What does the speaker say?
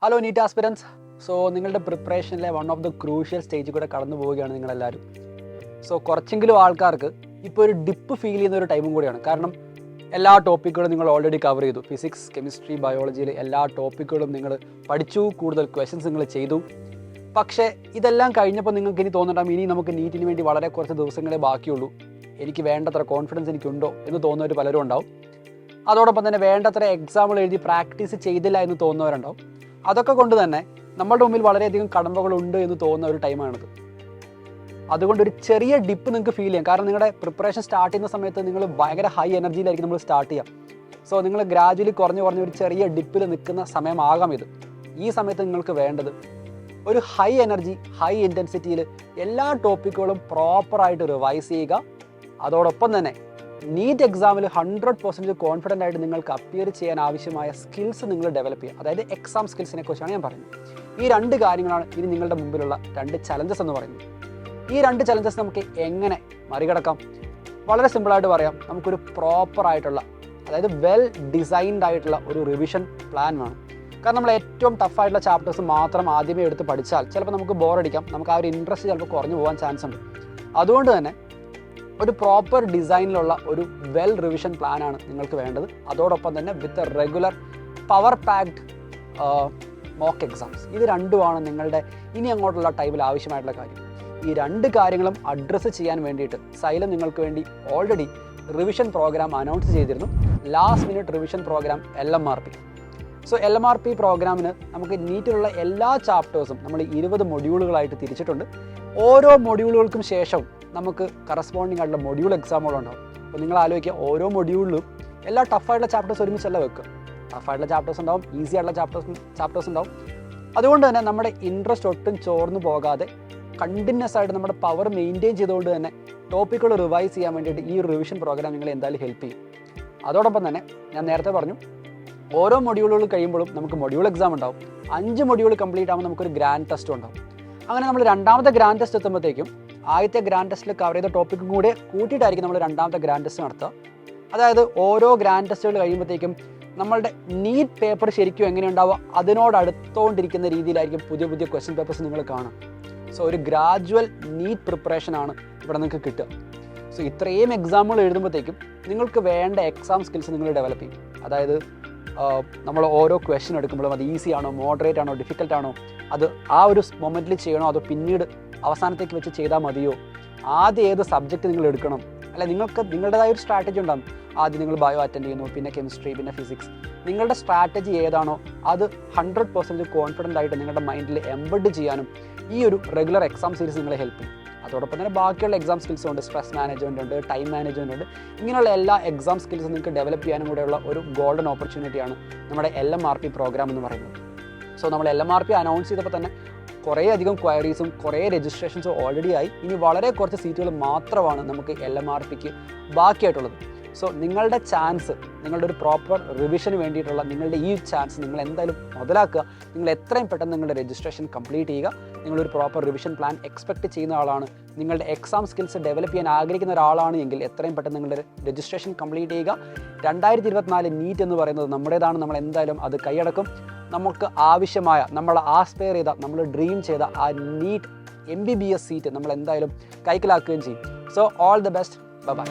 Hello NEET aspirants. So നിങ്ങളുടെ പ്രിപ്പറേഷനിലെ one of the crucial സ്റ്റേജിൽ കൂടെ കടന്നു പോവുകയാണ് നിങ്ങളെല്ലാവരും. സോ കുറച്ചെങ്കിലും ആൾക്കാർക്ക് ഇപ്പോൾ ഒരു ഡിപ്പ് ഫീൽ ചെയ്യുന്ന ഒരു ടൈമും കൂടിയാണ്. കാരണം എല്ലാ ടോപ്പിക്കുകളും നിങ്ങൾ ഓൾറെഡി കവർ ചെയ്തു. ഫിസിക്സ്, കെമിസ്ട്രി, ബയോളജിയിൽ എല്ലാ ടോപ്പിക്കുകളും നിങ്ങൾ പഠിച്ചു, കൂടുതൽ ക്വസ്റ്റ്യൻസ് നിങ്ങൾ ചെയ്തു. പക്ഷേ ഇതെല്ലാം കഴിഞ്ഞപ്പോൾ നിങ്ങൾക്ക് ഇനി തോന്നണ്ടാം ഇനി നമുക്ക് നീറ്റിന് വേണ്ടി വളരെ കുറച്ച് ദിവസങ്ങളെ ബാക്കിയുള്ളൂ, എനിക്ക് വേണ്ടത്ര കോൺഫിഡൻസ് എനിക്കുണ്ടോ എന്ന് തോന്നുന്നവർ പലരും ഉണ്ടാവും. അതോടൊപ്പം തന്നെ വേണ്ടത്ര എക്സാമുകൾ എഴുതി പ്രാക്ടീസ് ചെയ്തില്ല എന്ന് തോന്നുന്നവരുണ്ടാവും. അതൊക്കെ കൊണ്ട് തന്നെ നമ്മളുടെ മുമ്പിൽ വളരെയധികം കടമ്പകളുണ്ട് എന്ന് തോന്നുന്ന ഒരു ടൈമാണിത്. അതുകൊണ്ട് ഒരു ചെറിയ ഡിപ്പ് നിങ്ങൾക്ക് ഫീൽ ചെയ്യാം. കാരണം നിങ്ങളുടെ പ്രിപ്പറേഷൻ സ്റ്റാർട്ട് ചെയ്യുന്ന സമയത്ത് നിങ്ങൾ ഭയങ്കര ഹൈ എനർജിയിലായിരിക്കും നമ്മൾ സ്റ്റാർട്ട് ചെയ്യാം. സോ നിങ്ങൾ ഗ്രാജുവലി കുറഞ്ഞ് ഒരു ചെറിയ ഡിപ്പിൽ നിൽക്കുന്ന സമയമാകാം ഇത്. ഈ സമയത്ത് നിങ്ങൾക്ക് വേണ്ടത് ഒരു ഹൈ എനർജി, ഹൈ ഇൻറ്റൻസിറ്റിയിൽ എല്ലാ ടോപ്പിക്കുകളും പ്രോപ്പറായിട്ട് റിവൈസ് ചെയ്യുക. അതോടൊപ്പം തന്നെ നീറ്റ് എക്സാമിൽ 100% കോൺഫിഡൻ്റ് ആയിട്ട് നിങ്ങൾക്ക് അപ്പിയർ ചെയ്യാൻ ആവശ്യമായ സ്കിൽസ് നിങ്ങൾ ഡെവലപ്പ് ചെയ്യുക. അതായത് എക്സാം സ്കിൽസിനെ കുറിച്ചാണ് ഞാൻ പറയുന്നത്. ഈ രണ്ട് കാര്യങ്ങളാണ് ഇനി നിങ്ങളുടെ മുമ്പിലുള്ള രണ്ട് ചലഞ്ചസ് എന്ന് പറയുന്നത്. ഈ രണ്ട് ചലഞ്ചസ് നമുക്ക് എങ്ങനെ മറികടക്കാം? വളരെ സിമ്പിളായിട്ട് പറയാം. നമുക്കൊരു പ്രോപ്പറായിട്ടുള്ള, അതായത് വെൽ ഡിസൈൻഡ് ആയിട്ടുള്ള ഒരു റിവിഷൻ പ്ലാൻ വേണം. കാരണം നമ്മൾ ഏറ്റവും ടഫായിട്ടുള്ള ചാപ്റ്റേഴ്സ് മാത്രം ആദ്യമേ എടുത്ത് പഠിച്ചാൽ ചിലപ്പോൾ നമുക്ക് ബോറടിക്കാം, നമുക്ക് ആ ഒരു ഇൻട്രസ്റ്റ് ചിലപ്പോൾ കുറഞ്ഞു പോകാൻ ചാൻസ് ഉണ്ട്. അതുകൊണ്ട് തന്നെ ഒരു പ്രോപ്പർ ഡിസൈനിലുള്ള ഒരു വെൽ റിവിഷൻ പ്ലാനാണ് നിങ്ങൾക്ക് വേണ്ടത്. അതോടൊപ്പം തന്നെ വിത്ത് regular power packed mock exams. ഇത് രണ്ടുമാണ് നിങ്ങളുടെ ഇനി അങ്ങോട്ടുള്ള ടൈമിൽ ആവശ്യമായിട്ടുള്ള കാര്യം. ഈ രണ്ട് കാര്യങ്ങളും അഡ്രസ്സ് ചെയ്യാൻ വേണ്ടിയിട്ട് സൈലം നിങ്ങൾക്ക് വേണ്ടി ഓൾറെഡി റിവിഷൻ പ്രോഗ്രാം അനൗൺസ് ചെയ്തിരുന്നു. Last minute revision program LMRP. So LMRP പ്രോഗ്രാമിന് നമുക്ക് നീറ്റിലുള്ള എല്ലാ ചാപ്റ്റേഴ്സും നമ്മൾ 20 മൊഡ്യൂളുകളായിട്ട് തിരിച്ചിട്ടുണ്ട്. ഓരോ മൊഡ്യൂളുകൾക്കും ശേഷം നമുക്ക് കറസ്പോണ്ടിങ് ആയിട്ടുള്ള മൊഡ്യൂൾ എക്സാമുകളുണ്ടാവും. അപ്പോൾ നിങ്ങൾ ആലോചിക്കുക, ഓരോ മൊഡ്യൂളിലും എല്ലാ ടഫായിട്ടുള്ള ചാപ്റ്റേഴ്സ് ഒരുമിച്ചല്ല വെക്കുക. ടഫായിട്ടുള്ള ചാപ്റ്റേഴ്സ് ഉണ്ടാവും, ഈസി ആയിട്ടുള്ള ചാപ്റ്റേഴ്സ് ഉണ്ടാവും. അതുകൊണ്ട് തന്നെ നമ്മുടെ ഇൻട്രസ്റ്റ് ഒട്ടും ചോർന്നു പോകാതെ കണ്ടിന്യൂസ് ആയിട്ട് നമ്മുടെ പവർ മെയിൻറ്റെയിൻ ചെയ്തുകൊണ്ട് തന്നെ ടോപ്പിക്കുകൾ റിവൈസ് ചെയ്യാൻ വേണ്ടിയിട്ട് ഈ ഒരു റിവിഷൻ പ്രോഗ്രാം നിങ്ങളെ എന്തായാലും ഹെൽപ്പ് ചെയ്യും. അതോടൊപ്പം തന്നെ ഞാൻ നേരത്തെ പറഞ്ഞു, ഓരോ മൊഡ്യൂളുകൾ കഴിയുമ്പോഴും നമുക്ക് മൊഡ്യൂൾ എക്സാം ഉണ്ടാവും. 5 മൊഡ്യൂൾ കംപ്ലീറ്റ് ആകുമ്പോൾ നമുക്കൊരു ഗ്രാൻഡ് ടെസ്റ്റ് ഉണ്ടാവും. അങ്ങനെ നമ്മൾ രണ്ടാമത്തെ ഗ്രാൻഡ് ടെസ്റ്റ് എത്തുമ്പോഴത്തേക്കും ആദ്യത്തെ ഗ്രാൻഡ് ടെസ്റ്റിൽ കവർ ചെയ്ത ടോപ്പിക്കും കൂടെ കൂട്ടിയിട്ടായിരിക്കും നമ്മൾ രണ്ടാമത്തെ ഗ്രാൻഡ് ടെസ്റ്റ് നടത്തുക. അതായത് ഓരോ ഗ്രാൻഡ് ടെസ്റ്റുകൾ കഴിയുമ്പോഴത്തേക്കും നമ്മളുടെ നീറ്റ് പേപ്പർ ശരിക്കും എങ്ങനെയുണ്ടാവുക അതിനോടടുത്തോണ്ടിരിക്കുന്ന രീതിയിലായിരിക്കും പുതിയ പുതിയ ക്വസ്റ്റ്യൻ പേപ്പേഴ്സ് നിങ്ങൾ കാണാം. സോ ഒരു ഗ്രാജുവൽ നീറ്റ് പ്രിപ്പറേഷനാണ് ഇവിടെ നിങ്ങൾക്ക് കിട്ടുക. സോ ഇത്രയും എക്സാമുകൾ എഴുതുമ്പോഴത്തേക്കും നിങ്ങൾക്ക് വേണ്ട എക്സാം സ്കിൽസ് നിങ്ങൾ ഡെവലപ്പ് ചെയ്യും. അതായത് നമ്മൾ ഓരോ ക്വസ്റ്റ്യൻ എടുക്കുമ്പോഴും അത് ഈസി ആണോ, മോഡറേറ്റ് ആണോ, ഡിഫിക്കൽട്ട് ആണോ, അത് ആ ഒരു മൊമെൻറ്റിൽ ചെയ്യണോ, അതോ പിന്നീട് അവസാനത്തേക്ക് വെച്ച് ചെയ്താൽ മതിയോ, ആദ്യം ഏത് സബ്ജക്റ്റ് നിങ്ങൾ എടുക്കണം, അല്ല നിങ്ങൾക്ക് നിങ്ങളുടേതായ ഒരു സ്ട്രാറ്റജി ഉണ്ടാകും. ആദ്യം നിങ്ങൾ ബയോ അറ്റൻഡ് ചെയ്യുന്നു, പിന്നെ കെമിസ്ട്രി, പിന്നെ ഫിസിക്സ്. നിങ്ങളുടെ സ്ട്രാറ്റജി ഏതാണോ അത് 100% കോൺഫിഡൻ്റ് ആയിട്ട് നിങ്ങളുടെ മൈൻഡിൽ എംബഡ് ചെയ്യാനും ഈ ഒരു റെഗുലർ എക്സാം സീരീസ് നിങ്ങളെ ഹെൽപ്പ് ചെയ്യും. അതോടൊപ്പം തന്നെ ബാക്കിയുള്ള എക്സാം സ്കിൽസും ഉണ്ട്. സ്ട്രെസ് മാനേജ്മെൻ്റ് ഉണ്ട്, ടൈം മാനേജ്മെൻ്റ് ഉണ്ട്. ഇങ്ങനെയുള്ള എല്ലാ എക്സാം സ്കിൽസും നിങ്ങൾക്ക് ഡെവലപ്പ് ചെയ്യാനും കൂടെയുള്ള ഒരു ഗോൾഡൻ ഓപ്പർച്യൂണിറ്റിയാണ് നമ്മുടെ LMRP പ്രോഗ്രാം എന്ന് പറയുന്നത്. സോ നമ്മൾ LMRP അനൗൺസ് ചെയ്തപ്പോൾ തന്നെ കുറേ അധികം ക്വയറീസും കുറേ രജിസ്ട്രേഷൻസും ഓൾറെഡി ആയി. ഇനി വളരെ കുറച്ച് സീറ്റുകൾ മാത്രമാണ് നമുക്ക് LMRPക്ക് ബാക്കിയായിട്ടുള്ളത്. സോ നിങ്ങളുടെ ചാൻസ്, നിങ്ങളുടെ ഒരു പ്രോപ്പർ റിവിഷന് വേണ്ടിയിട്ടുള്ള നിങ്ങളുടെ ഈ ചാൻസ് നിങ്ങൾ എന്തായാലും മുതലാക്കുക. നിങ്ങൾ എത്രയും പെട്ടെന്ന് നിങ്ങളുടെ രജിസ്ട്രേഷൻ കംപ്ലീറ്റ് ചെയ്യുക. നിങ്ങളൊരു പ്രോപ്പർ റിവിഷൻ പ്ലാൻ എക്സ്പെക്റ്റ് ചെയ്യുന്ന ആളാണ്, നിങ്ങളുടെ എക്സാം സ്കിൽസ് ഡെവലപ്പ് ചെയ്യാൻ ആഗ്രഹിക്കുന്ന ഒരാളാണ് എങ്കിൽ എത്രയും പെട്ടെന്ന് നിങ്ങളുടെ രജിസ്ട്രേഷൻ കംപ്ലീറ്റ് ചെയ്യുക. 2024 നീറ്റ് എന്ന് പറയുന്നത് നമ്മുടേതാണ്. നമ്മൾ എന്തായാലും അത് കൈയടക്കും. നമുക്ക് ആവശ്യമായ, നമ്മൾ ആസ്പയർ ചെയ്ത, നമ്മൾ ഡ്രീം ചെയ്ത ആ നീറ്റ് MBBS സീറ്റ് നമ്മൾ എന്തായാലും കൈക്കലാക്കുകയും ചെയ്യും. So all the best. Bye bye.